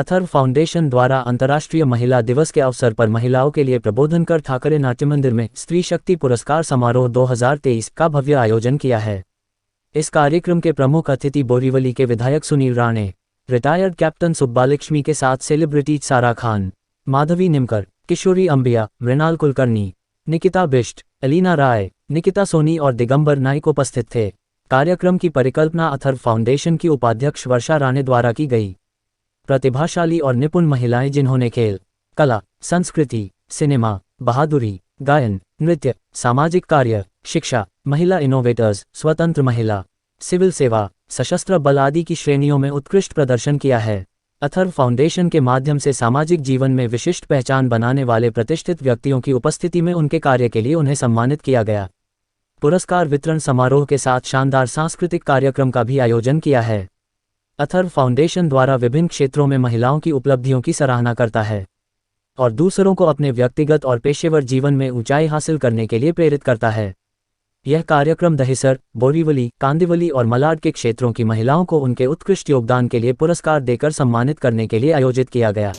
Atharva foundation द्वारा अंतर्राष्ट्रीय महिला दिवस के अवसर पर महिलाओं के लिए प्रबोधनकर ठाकरे नाट्य मंदिर में स्त्री शक्ति पुरस्कार समारोह 2023 का भव्य आयोजन किया है। इस कार्यक्रम के प्रमुख अतिथि बोरीवली के विधायक सुनील राणे, रिटायर्ड कैप्टन सुब्बालक्ष्मी के साथ सेलिब्रिटी सारा खान, माधवी निमकर, किशोरी अंबिया, मृणाल कुलकर्णी, निकिता बिष्ट, एलिना राय, निकिता सोनी और दिगंबर नाइक उपस्थित थे। कार्यक्रम की परिकल्पना अथर्व फाउंडेशन की उपाध्यक्ष वर्षा राणे द्वारा की गई। प्रतिभाशाली और निपुण महिलाएं जिन्होंने खेल, कला, संस्कृति, सिनेमा, बहादुरी, गायन, नृत्य, सामाजिक कार्य, शिक्षा, महिला इनोवेटर्स, स्वतंत्र महिला, सिविल सेवा, सशस्त्र बल आदि की श्रेणियों में उत्कृष्ट प्रदर्शन किया है। अथर्व फाउंडेशन के माध्यम से सामाजिक जीवन में विशिष्ट पहचान बनाने वाले प्रतिष्ठित व्यक्तियों की उपस्थिति में उनके कार्य के लिए उन्हें सम्मानित किया गया। पुरस्कार वितरण समारोह के साथ शानदार सांस्कृतिक कार्यक्रम का भी आयोजन किया है। अथर्व फाउंडेशन द्वारा विभिन्न क्षेत्रों में महिलाओं की उपलब्धियों की सराहना करता है और दूसरों को अपने व्यक्तिगत और पेशेवर जीवन में ऊंचाई हासिल करने के लिए प्रेरित करता है। यह कार्यक्रम दहिसर, बोरीवली, कांदिवली और मलाड के क्षेत्रों की महिलाओं को उनके उत्कृष्ट योगदान के लिए पुरस्कार देकर सम्मानित करने के लिए आयोजित किया गया।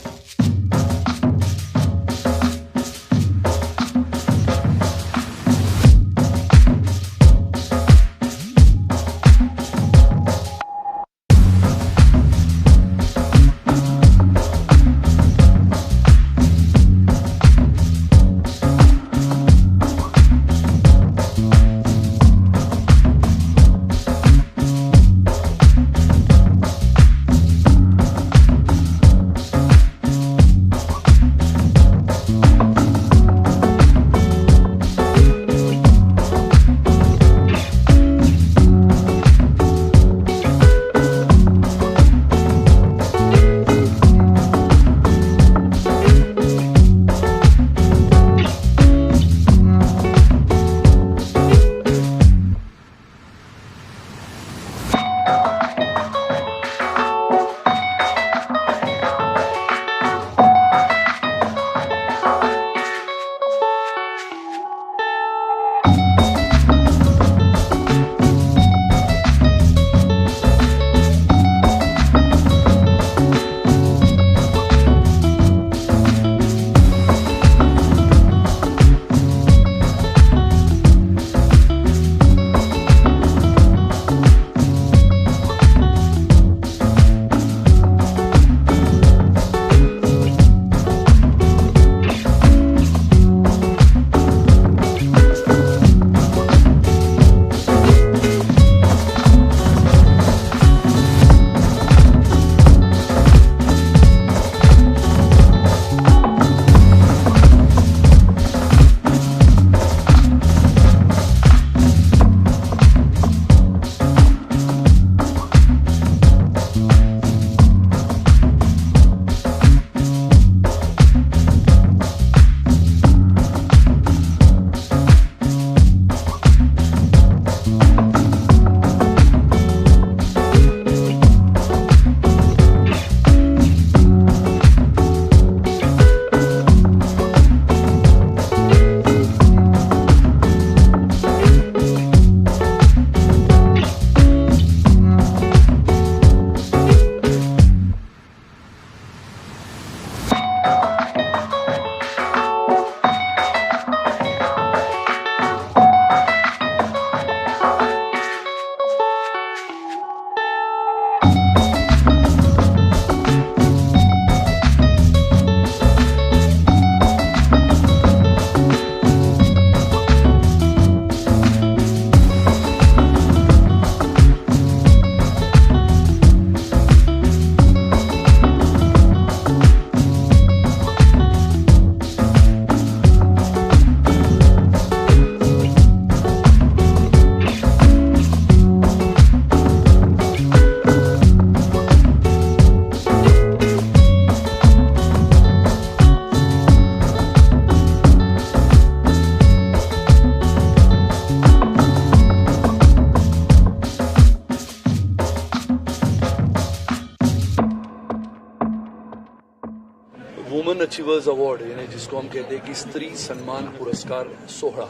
वुमेन अचीवर्स अवार्ड यानी जिसको हम कहते हैं कि स्त्री सम्मान पुरस्कार सोहरा,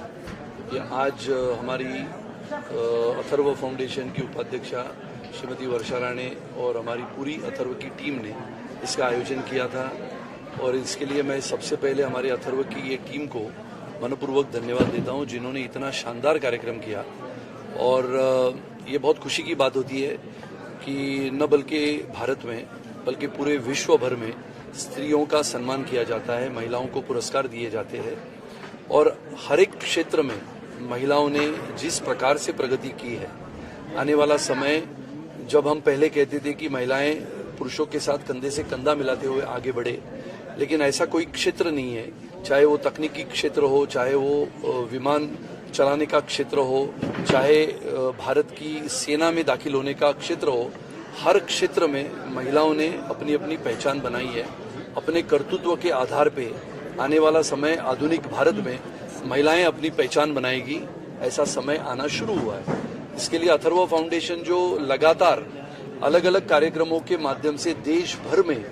ये आज हमारी अथर्व फाउंडेशन की उपाध्यक्षा श्रीमती वर्षा राणे और हमारी पूरी अथर्व की टीम ने इसका आयोजन किया था और इसके लिए मैं सबसे पहले हमारे अथर्व की ये टीम को मनपूर्वक धन्यवाद देता हूँ जिन्होंने इतना शानदार कार्यक्रम किया। और ये बहुत खुशी की बात होती है कि न बल्कि भारत में बल्कि पूरे विश्व भर में स्त्रियों का सम्मान किया जाता है, महिलाओं को पुरस्कार दिए जाते हैं और हर एक क्षेत्र में महिलाओं ने जिस प्रकार से प्रगति की है, आने वाला समय जब हम पहले कहते थे कि महिलाएं पुरुषों के साथ कंधे से कंधा मिलाते हुए आगे बढ़े, लेकिन ऐसा कोई क्षेत्र नहीं है, चाहे वो तकनीकी क्षेत्र हो, चाहे वो विमान चलाने का क्षेत्र हो, चाहे भारत की सेना में दाखिल होने का क्षेत्र हो, हर क्षेत्र में महिलाओं ने अपनी अपनी पहचान बनाई है। अपने कर्तृत्व के आधार पे आने वाला समय आधुनिक भारत में महिलाएं अपनी पहचान बनाएगी, ऐसा समय आना शुरू हुआ है। इसके लिए अथर्व फाउंडेशन जो लगातार अलग अलग कार्यक्रमों के माध्यम से देश भर में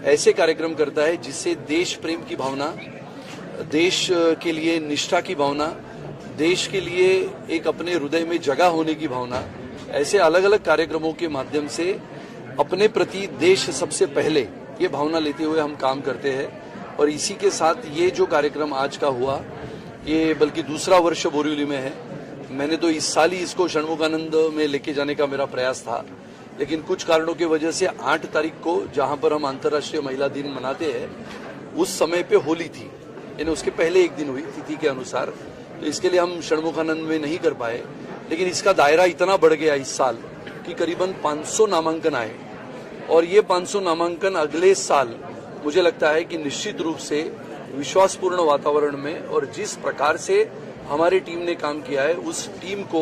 ऐसे कार्यक्रम करता है जिससे देश प्रेम की भावना, देश के लिए निष्ठा की भावना, देश के लिए एक अपने हृदय में जगह होने की भावना, ऐसे अलग अलग कार्यक्रमों के माध्यम से अपने प्रति देश सबसे पहले ये भावना लेते हुए हम काम करते हैं। और इसी के साथ ये जो कार्यक्रम आज का हुआ, ये बल्कि दूसरा वर्ष बोरीवली में है। मैंने तो इस साल ही इसको षणमुखानंद में लेके जाने का मेरा प्रयास था, लेकिन कुछ कारणों की वजह से 8 तारीख को जहां पर हम अंतर्राष्ट्रीय महिला दिन मनाते हैं, उस समय पे होली थी, यानी उसके पहले एक दिन हुई तिथि के अनुसार, तो इसके लिए हम षणमुखानंद में नहीं कर पाए। लेकिन इसका दायरा इतना बढ़ गया इस साल कि करीबन 500 नामांकन आए और ये 500 नामांकन अगले साल मुझे लगता है कि निश्चित रूप से विश्वासपूर्ण वातावरण में और जिस प्रकार से हमारी टीम ने काम किया है, उस टीम को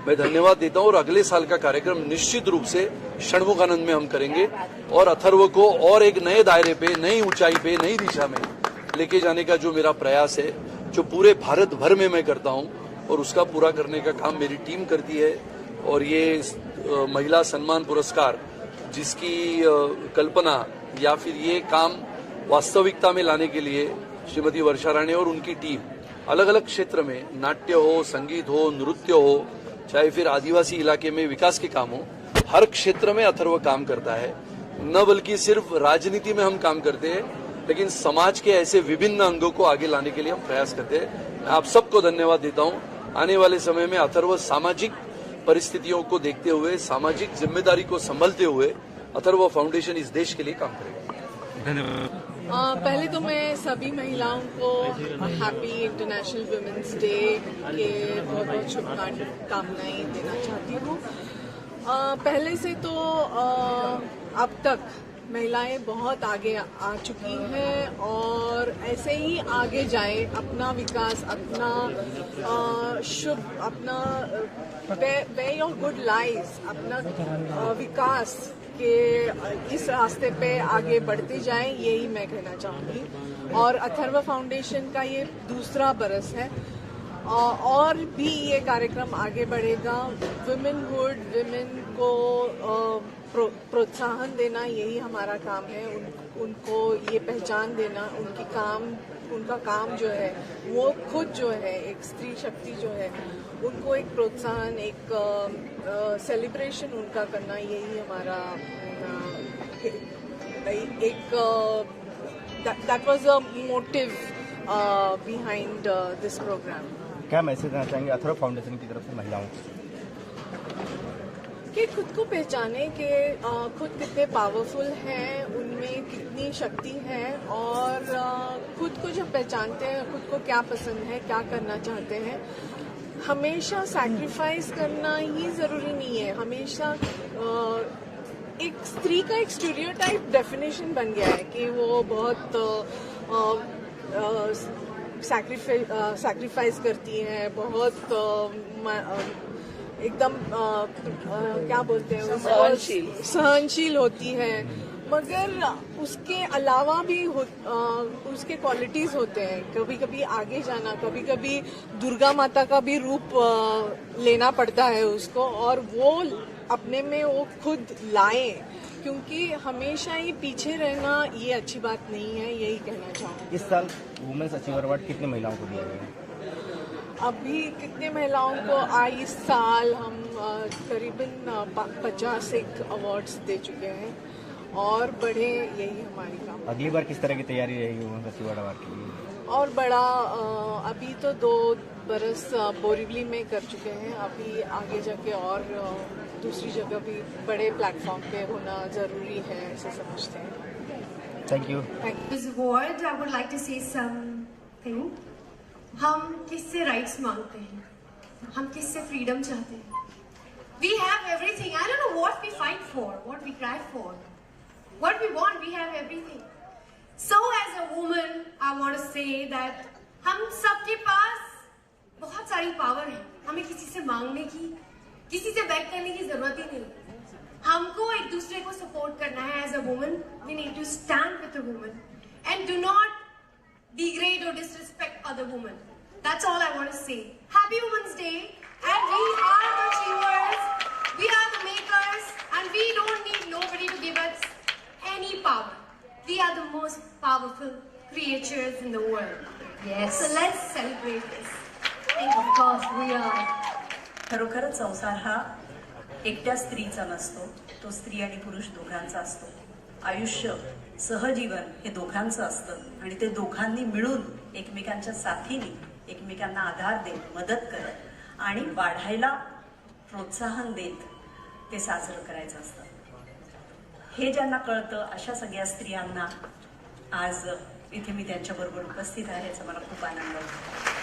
मैं धन्यवाद देता हूं। और अगले साल का कार्यक्रम निश्चित रूप से षणमुखानंद में हम करेंगे और अथर्व को और एक नए दायरे पे, नई ऊंचाई पे, नई दिशा में लेके जाने का जो मेरा प्रयास है, जो पूरे भारत भर में मैं करता हूं, और उसका पूरा करने का काम मेरी टीम करती है। और ये महिला सम्मान पुरस्कार जिसकी कल्पना या फिर ये काम वास्तविकता में लाने के लिए श्रीमती वर्षा राणे और उनकी टीम अलग अलग क्षेत्र में, नाट्य हो, संगीत हो, नृत्य हो, चाहे फिर आदिवासी इलाके में विकास के काम हो, हर क्षेत्र में अथर्व काम करता है। न बल्कि सिर्फ राजनीति में हम काम करते हैं, लेकिन समाज के ऐसे विभिन्न अंगों को आगे लाने के लिए हम प्रयास करते हैं। मैं आप सबको धन्यवाद देता हूं। आने वाले समय में अथर्व सामाजिक परिस्थितियों को देखते हुए, सामाजिक जिम्मेदारी को संभलते हुए अथर्व फाउंडेशन इस देश के लिए काम करेगा। धन्यवाद। पहले तो मैं सभी महिलाओं को हैप्पी इंटरनेशनल वुमेन्स डे के बहुत बहुत शुभकामनाएं देना चाहती हूँ। पहले से तो अब तक महिलाएं बहुत आगे आ चुकी हैं और ऐसे ही आगे जाए, अपना विकास, अपना अपना वे ऑफ गुड लाइफ, अपना विकास के इस रास्ते पे आगे बढ़ते जाएं, यही मैं कहना चाहूँगी। और अथर्व फाउंडेशन का ये दूसरा बरस है और भी ये कार्यक्रम आगे बढ़ेगा। वुमेनहुड, विमेन को प्रोत्साहन देना, यही हमारा काम है। उनको ये पहचान देना, उनका काम जो है वो खुद जो है एक स्त्री शक्ति जो है, उनको एक प्रोत्साहन, एक सेलिब्रेशन उनका करना, यही हमारा एक that was a motive behind this program. क्या मैसेज देना चाहेंगे अथर्व फाउंडेशन की तरफ से महिलाओं को? कि खुद को पहचाने कि खुद कितने पावरफुल हैं, उनमें कितनी शक्ति है और खुद को जब पहचानते हैं, खुद को क्या पसंद है, क्या करना चाहते हैं, हमेशा सैक्रिफाइस करना ही ज़रूरी नहीं है। हमेशा एक स्त्री का एक स्टीरियोटाइप डेफिनेशन बन गया है कि वो बहुत सैक्रिफाइस करती हैं, बहुत एकदम क्या बोलते हैं, सहनशील होती है। मगर उसके अलावा भी उसके क्वालिटीज होते हैं। कभी कभी आगे जाना, कभी कभी दुर्गा माता का भी रूप लेना पड़ता है उसको, और वो अपने में वो खुद लाए, क्योंकि हमेशा ही पीछे रहना ये अच्छी बात नहीं है, यही कहना चाहूँगी। इस साल वुमेन्स अचीवर अवार्ड कितने महिलाओं को दिया गया? अभी कितने महिलाओं को इस साल हम करीबन 50 अवार्ड्स दे चुके हैं और बढ़े, यही हमारी काम। अगली बार किस तरह की तैयारी रहेगी वुमेन सचिवर अवार्ड के लिए? और बड़ा अभी तो 2 बरस बोरीवली में कर चुके हैं, अभी आगे जाके और दूसरी जगह भी बड़े प्लेटफॉर्म पे होना ज़रूरी है, ऐसे समझते हैं। Thank you. This award, I would like to say something. हम किससे राइट्स मांगते हैं, हम किससे फ्रीडम चाहते हैं? We have everything. I don't know what we fight for, what we cry for, what we want. We have everything. So as a woman, I want to say that हम सबके पास बहुत सारी पावर है, हमें किसी से मांगने की, किसी से बैक करने की जरूरत ही नहीं। हमको एक दूसरे को सपोर्ट करना है। As a woman we need to stand with the woman and do not degrade or disrespect other women. That's all I want to say. Happy Women's Day, and we are the achievers, we are the makers, and we don't need nobody to give us any power. We are the most powerful creatures in the world. Yes. So let's celebrate this. Of course we are. खरोखरच संसार हा एकट्या स्त्रीचा नसतो, तो स्त्री आणि पुरुष दोघांचा असतो. आयुष्य, सहजीवन हे दोघांचं असतं आणि ते दोघांनी मिळून एकमेकांच्या साथीने एकमेकांना आधार देत, मदत करत आणि वाढायला प्रोत्साहन देत ते साजरं करायचं असतं. हे ज्यांना कळतं अशा सगळ्या स्त्रियांना आज इथे मी त्यांच्याबरोबर उपस्थित आहे, याचा मला खूप आनंद होतो.